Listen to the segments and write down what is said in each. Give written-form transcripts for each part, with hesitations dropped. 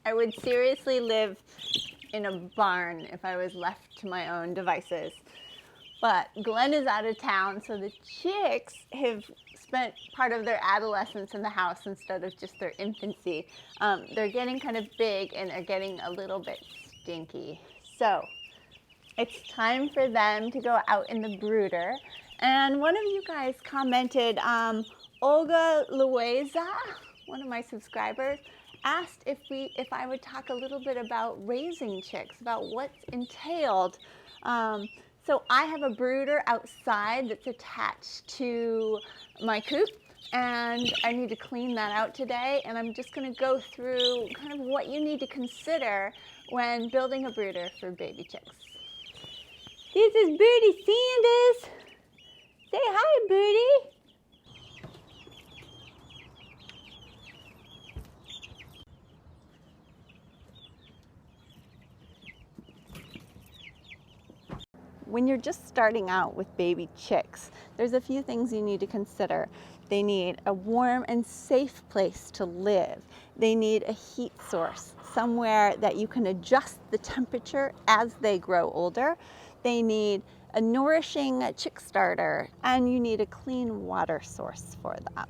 I would seriously live in a barn if I was left to my own devices. But Glenn is out of town, so the chicks have spent part of their adolescence in the house instead of just their infancy. They're getting kind of big and are getting a little bit stinky. So it's time for them to go out in the brooder. And one of you guys commented, Olga Lueza, one of my subscribers, asked if I would talk a little bit about raising chicks, about what's entailed. So I have a brooder outside that's attached to my coop, and I need to clean that out today. And I'm just going to go through kind of what you need to consider when building a brooder for baby chicks. This is Birdie Sanders. Say hi, Birdie. When you're just starting out with baby chicks, there's a few things you need to consider. They need a warm and safe place to live. They need a heat source, somewhere that you can adjust the temperature as they grow older. They need a nourishing chick starter, and you need a clean water source for them.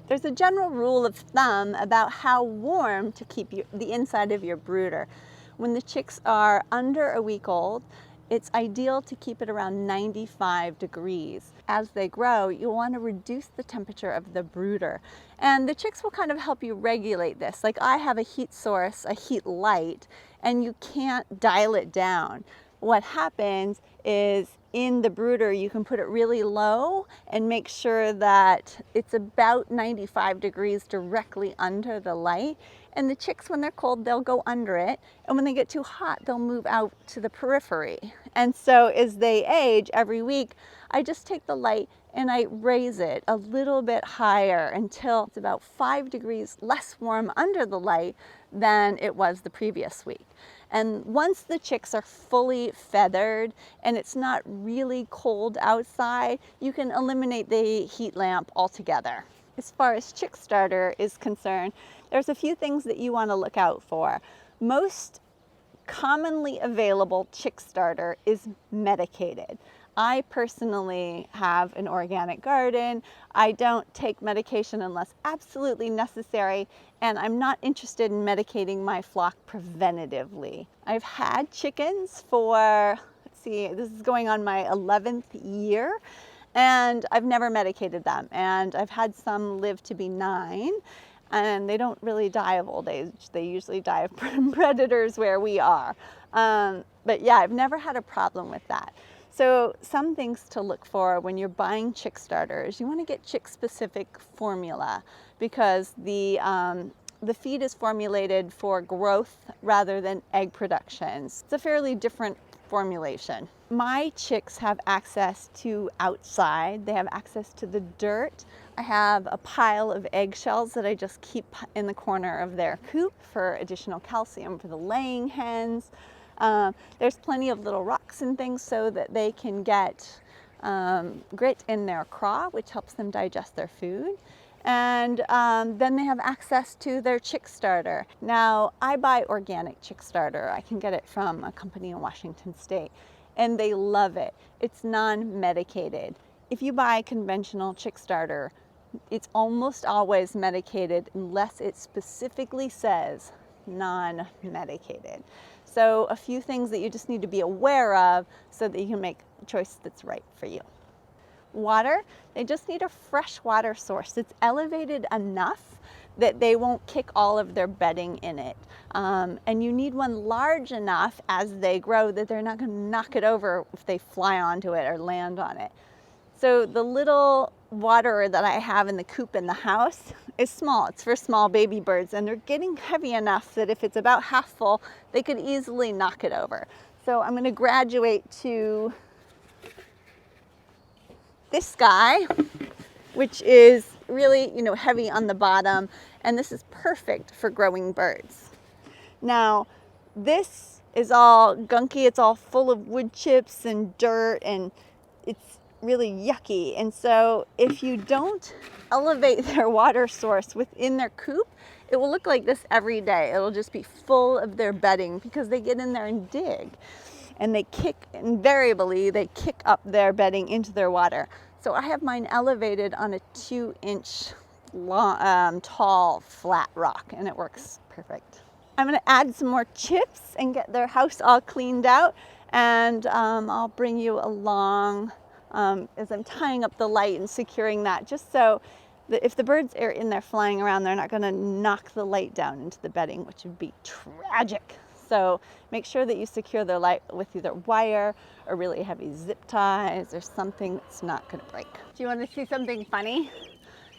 There's a general rule of thumb about how warm to keep the inside of your brooder. When the chicks are under a week old, it's ideal to keep it around 95 degrees. As they grow, you'll want to reduce the temperature of the brooder. And the chicks will kind of help you regulate this. Like I have a heat source, a heat light, and you can't dial it down. What happens is in the brooder, you can put it really low and make sure that it's about 95 degrees directly under the light. And the chicks, when they're cold, they'll go under it. And when they get too hot, they'll move out to the periphery. And so as they age, every week, I just take the light and I raise it a little bit higher until it's about 5 degrees less warm under the light than it was the previous week. And once the chicks are fully feathered and it's not really cold outside, you can eliminate the heat lamp altogether. As far as chick starter is concerned, there's a few things that you want to look out for. Most commonly available chick starter is medicated. I personally have an organic garden. I don't take medication unless absolutely necessary, and I'm not interested in medicating my flock preventatively. I've had chickens for, let's see, this is going on my 11th year, and I've never medicated them. And I've had some live to be 9, and they don't really die of old age. They usually die of predators where we are. But yeah, I've never had a problem with that. So some things to look for when you're buying chick starters, you want to get chick-specific formula because the feed is formulated for growth rather than egg production. It's a fairly different formulation. My chicks have access to outside. They have access to the dirt. I have a pile of eggshells that I just keep in the corner of their coop for additional calcium for the laying hens. There's plenty of little rocks and things so that they can get grit in their craw, which helps them digest their food. And then they have access to their chick starter. Now, I buy organic chick starter. I can get it from a company in Washington State, and they love it. It's non-medicated. If you buy conventional chick starter, it's almost always medicated unless it specifically says non-medicated. So a few things that you just need to be aware of so that you can make a choice that's right for you. Water, they just need a fresh water source that's elevated enough that they won't kick all of their bedding in it. And you need one large enough as they grow that they're not going to knock it over if they fly onto it or land on it. So the little water that I have in the coop in the house is small. It's for small baby birds, and they're getting heavy enough that if it's about half full, they could easily knock it over. So I'm going to graduate to this guy, which is really, heavy on the bottom, and this is perfect for growing birds. Now, this is all gunky. It's all full of wood chips and dirt, and it's really yucky. And so if you don't elevate their water source within their coop, it will look like this every day. It'll just be full of their bedding because they get in there and dig. And they invariably kick up their bedding into their water. So I have mine elevated on a 2-inch tall flat rock, and it works perfect. I'm gonna add some more chips and get their house all cleaned out, and I'll bring you along as I'm tying up the light and securing that, just so that if the birds are in there flying around, they're not gonna knock the light down into the bedding, which would be tragic. So make sure that you secure the light with either wire or really heavy zip ties or something that's not gonna break. Do you wanna see something funny?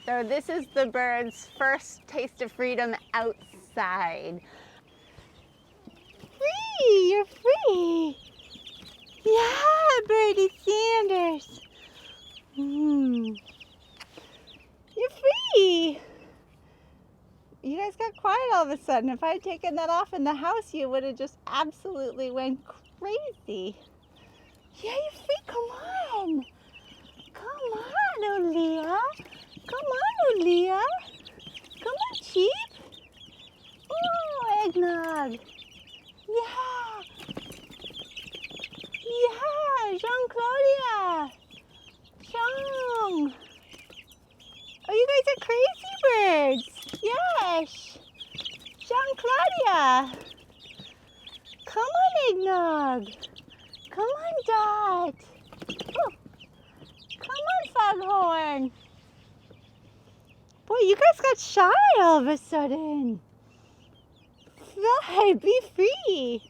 So this is the bird's first taste of freedom outside. Free, you're free. Yeah, Birdie Sanders. You're free. You guys got quiet all of a sudden. If I had taken that off in the house, you would have just absolutely went crazy. Yeah, you're free. Come on. Come on, Olea. Come on, Olea. Come on, Cheap. Oh, Eggnog. Yeah. Yeah, Jean-Claudia. Jean. Oh, you guys are crazy birds. Yes. Jean-Claudia. Come on, Eggnog. Come on, Dot. Oh. Come on, Foghorn. Boy, you guys got shy all of a sudden. Fly, be free.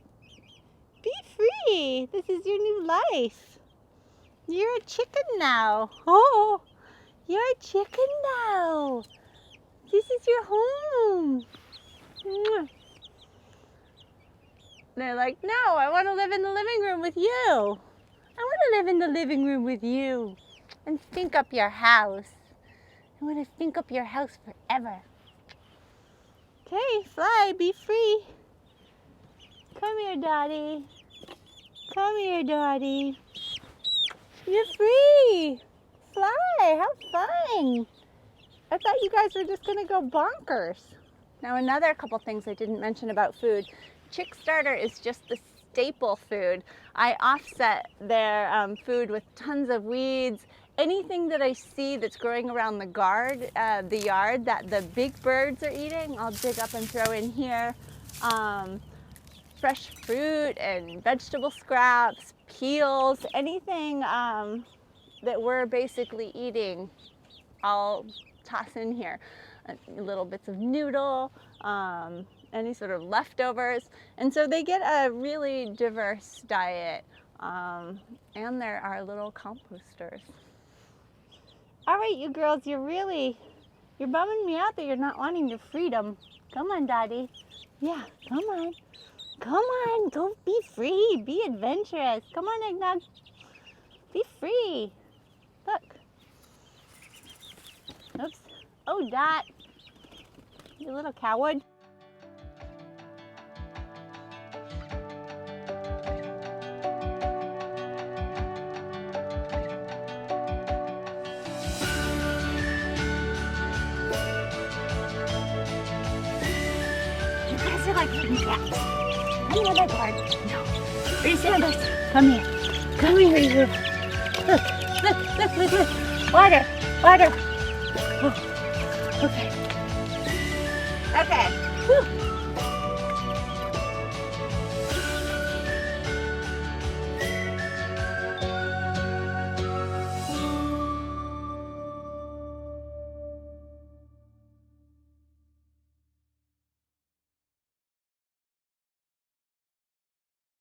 Be free. This is your new life. You're a chicken now. Oh, you're a chicken now. This is your home. They're like, no, I want to live in the living room with you. I want to live in the living room with you and stink up your house. I want to stink up your house forever. Okay, fly, be free. Come here, Dottie. Come here, Dottie. You're free. Fly, have fun. I thought you guys were just gonna go bonkers. Now another couple things I didn't mention about food. Chick starter is just the staple food. I offset their food with tons of weeds. Anything that I see that's growing around the yard that the big birds are eating, I'll dig up and throw in here. Fresh fruit and vegetable scraps, peels, anything that we're basically eating, I'll toss in here. Little bits of noodle, any sort of leftovers. And so they get a really diverse diet. And there are little composters. All right, you girls, you're bumming me out that you're not wanting your freedom. Come on, Daddy. Yeah, come on. Come on, go be free, be adventurous. Come on, Eggnog. Be free. Look. Oops. Oh, Dot. You little coward. You guys are like hidden cats. Another guard. No. Birdie Sanders, come here. Come here, you. Look. Water. Oh. Okay. Whew.